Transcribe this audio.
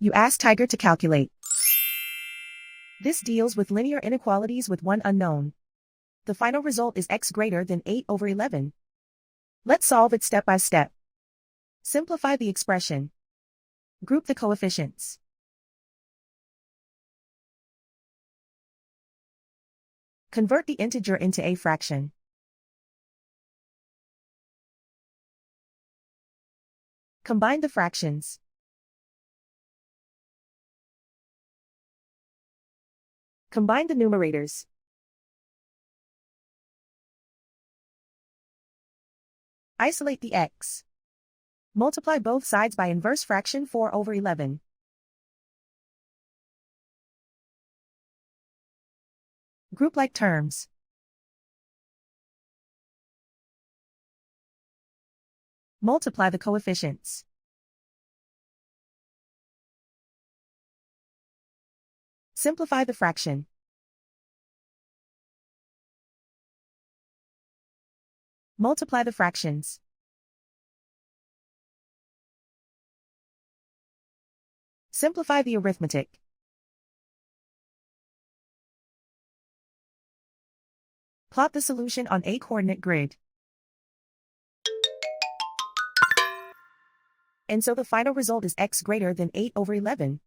You ask Tiger to calculate. This deals with linear inequalities with one unknown. The final result is x greater than 8/11. Let's solve it step by step. Simplify the expression. Group the coefficients. Convert the integer into a fraction. Combine the fractions. Combine the numerators. Isolate the x. Multiply both sides by inverse fraction 4/11. Group like terms. Multiply the coefficients. Simplify the fraction. Multiply the fractions. Simplify the arithmetic. Plot the solution on a coordinate grid. And so the final result is x greater than 8/11.